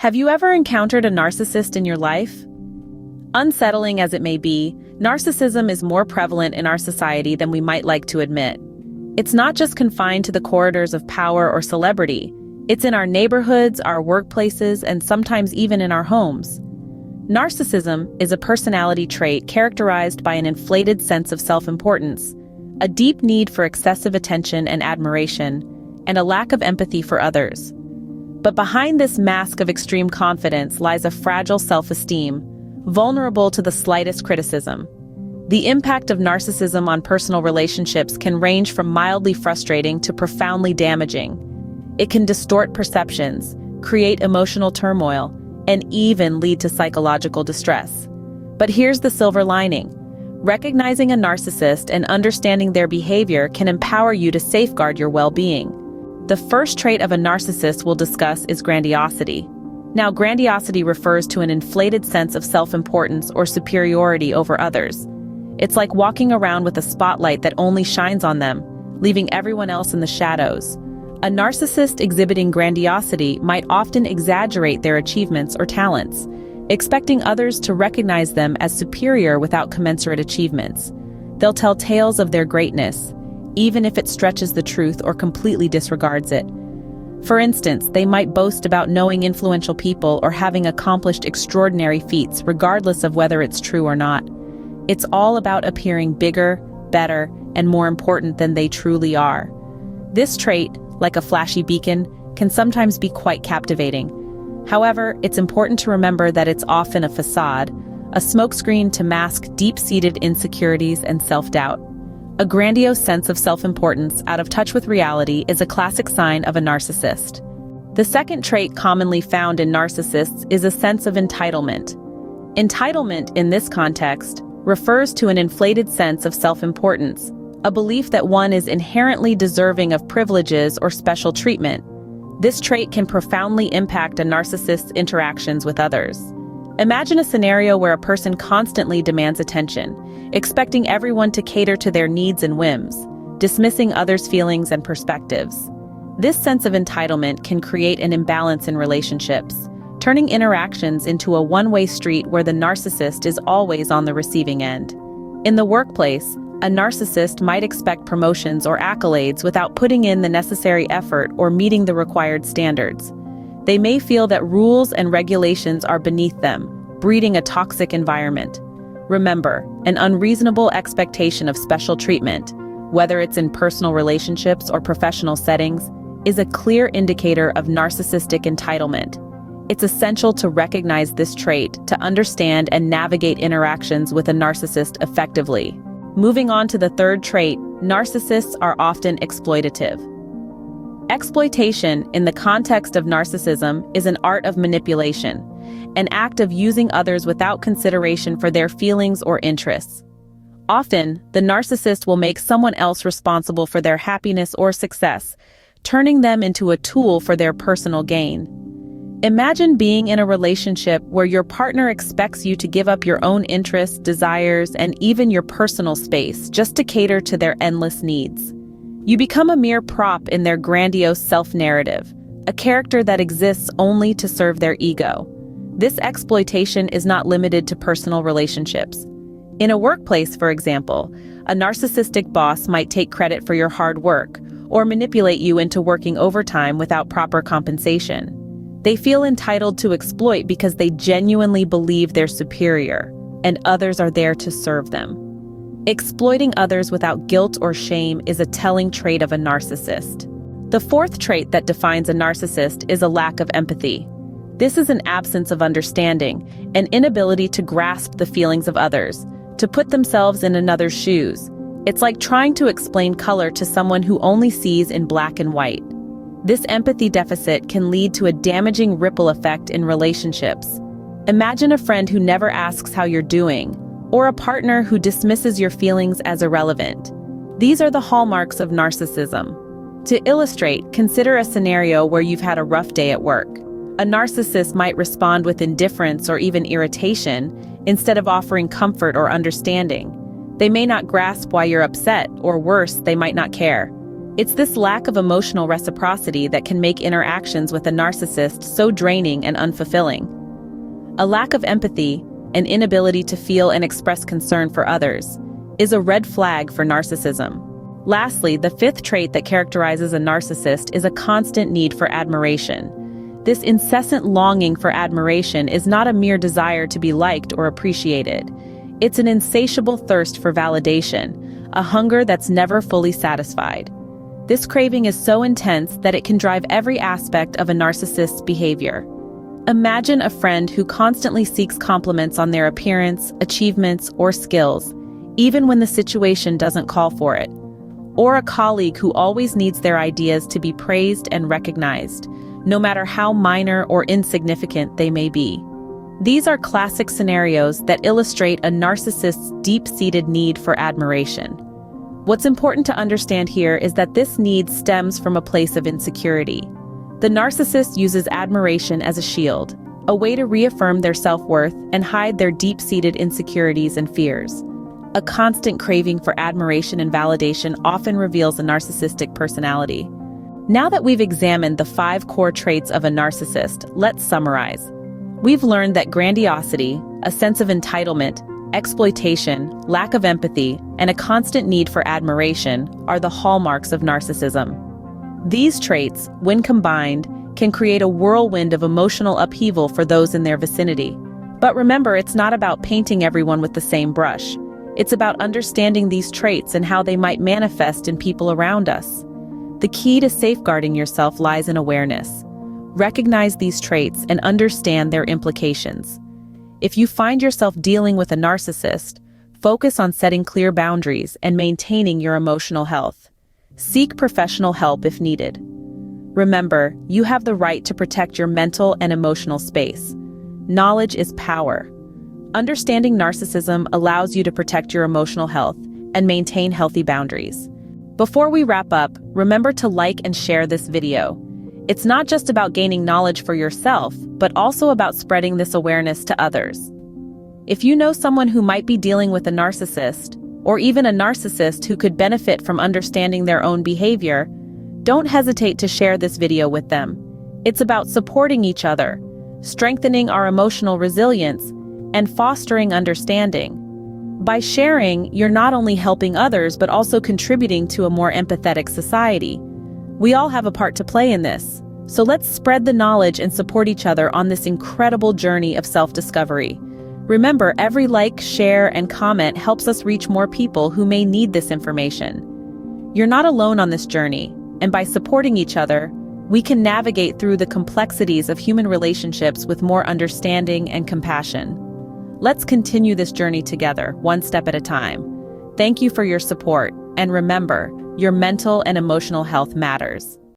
Have you ever encountered a narcissist in your life? Unsettling as it may be, narcissism is more prevalent in our society than we might like to admit. It's not just confined to the corridors of power or celebrity. It's in our neighborhoods, our workplaces, and sometimes even in our homes. Narcissism is a personality trait characterized by an inflated sense of self-importance, a deep need for excessive attention and admiration, and a lack of empathy for others. But behind this mask of extreme confidence lies a fragile self-esteem, vulnerable to the slightest criticism. The impact of narcissism on personal relationships can range from mildly frustrating to profoundly damaging. It can distort perceptions, create emotional turmoil, and even lead to psychological distress. But here's the silver lining. Recognizing a narcissist and understanding their behavior can empower you to safeguard your well-being. The first trait of a narcissist we'll discuss is grandiosity. Now, grandiosity refers to an inflated sense of self-importance or superiority over others. It's like walking around with a spotlight that only shines on them, leaving everyone else in the shadows. A narcissist exhibiting grandiosity might often exaggerate their achievements or talents, expecting others to recognize them as superior without commensurate achievements. They'll tell tales of their greatness, even if it stretches the truth or completely disregards it. For instance, they might boast about knowing influential people or having accomplished extraordinary feats, regardless of whether it's true or not. It's all about appearing bigger, better, and more important than they truly are. This trait, like a flashy beacon, can sometimes be quite captivating. However, it's important to remember that it's often a facade, a smokescreen to mask deep-seated insecurities and self-doubt. A grandiose sense of self-importance out of touch with reality is a classic sign of a narcissist. The second trait commonly found in narcissists is a sense of entitlement. Entitlement, in this context, refers to an inflated sense of self-importance, a belief that one is inherently deserving of privileges or special treatment. This trait can profoundly impact a narcissist's interactions with others. Imagine a scenario where a person constantly demands attention, expecting everyone to cater to their needs and whims, dismissing others' feelings and perspectives. This sense of entitlement can create an imbalance in relationships, turning interactions into a one-way street where the narcissist is always on the receiving end. In the workplace, a narcissist might expect promotions or accolades without putting in the necessary effort or meeting the required standards. They may feel that rules and regulations are beneath them, breeding a toxic environment. Remember, an unreasonable expectation of special treatment, whether it's in personal relationships or professional settings, is a clear indicator of narcissistic entitlement. It's essential to recognize this trait to understand and navigate interactions with a narcissist effectively. Moving on to the third trait, narcissists are often exploitative. Exploitation, in the context of narcissism, is an art of manipulation, an act of using others without consideration for their feelings or interests. Often, the narcissist will make someone else responsible for their happiness or success, turning them into a tool for their personal gain. Imagine being in a relationship where your partner expects you to give up your own interests, desires, and even your personal space just to cater to their endless needs. You become a mere prop in their grandiose self-narrative, a character that exists only to serve their ego. This exploitation is not limited to personal relationships. In a workplace, for example, a narcissistic boss might take credit for your hard work or manipulate you into working overtime without proper compensation. They feel entitled to exploit because they genuinely believe they're superior, and others are there to serve them. Exploiting others without guilt or shame is a telling trait of a narcissist. The fourth trait that defines a narcissist is a lack of empathy. This is an absence of understanding, an inability to grasp the feelings of others, to put themselves in another's shoes. It's like trying to explain color to someone who only sees in black and white. This empathy deficit can lead to a damaging ripple effect in relationships. Imagine a friend who never asks how you're doing, or a partner who dismisses your feelings as irrelevant. These are the hallmarks of narcissism. To illustrate, consider a scenario where you've had a rough day at work. A narcissist might respond with indifference or even irritation instead of offering comfort or understanding. They may not grasp why you're upset, or worse, they might not care. It's this lack of emotional reciprocity that can make interactions with a narcissist so draining and unfulfilling. A lack of empathy, an inability to feel and express concern for others, is a red flag for narcissism. Lastly, the fifth trait that characterizes a narcissist is a constant need for admiration. This incessant longing for admiration is not a mere desire to be liked or appreciated. It's an insatiable thirst for validation, a hunger that's never fully satisfied. This craving is so intense that it can drive every aspect of a narcissist's behavior. Imagine a friend who constantly seeks compliments on their appearance, achievements, or skills, even when the situation doesn't call for it. Or a colleague who always needs their ideas to be praised and recognized, no matter how minor or insignificant they may be. These are classic scenarios that illustrate a narcissist's deep-seated need for admiration. What's important to understand here is that this need stems from a place of insecurity. The narcissist uses admiration as a shield, a way to reaffirm their self-worth and hide their deep-seated insecurities and fears. A constant craving for admiration and validation often reveals a narcissistic personality. Now that we've examined the 5 core traits of a narcissist, let's summarize. We've learned that grandiosity, a sense of entitlement, exploitation, lack of empathy, and a constant need for admiration are the hallmarks of narcissism. These traits, when combined, can create a whirlwind of emotional upheaval for those in their vicinity. But remember, it's not about painting everyone with the same brush. It's about understanding these traits and how they might manifest in people around us. The key to safeguarding yourself lies in awareness. Recognize these traits and understand their implications. If you find yourself dealing with a narcissist, focus on setting clear boundaries and maintaining your emotional health. Seek professional help if needed. Remember, you have the right to protect your mental and emotional space. Knowledge is power. Understanding narcissism allows you to protect your emotional health and maintain healthy boundaries. Before we wrap up, remember to like and share this video. It's not just about gaining knowledge for yourself, but also about spreading this awareness to others. If you know someone who might be dealing with a narcissist, or even a narcissist who could benefit from understanding their own behavior, don't hesitate to share this video with them. It's about supporting each other, strengthening our emotional resilience, and fostering understanding. By sharing, you're not only helping others but also contributing to a more empathetic society. We all have a part to play in this, so let's spread the knowledge and support each other on this incredible journey of self-discovery. Remember, every like, share, and comment helps us reach more people who may need this information. You're not alone on this journey, and by supporting each other, we can navigate through the complexities of human relationships with more understanding and compassion. Let's continue this journey together, one step at a time. Thank you for your support, and remember, your mental and emotional health matters.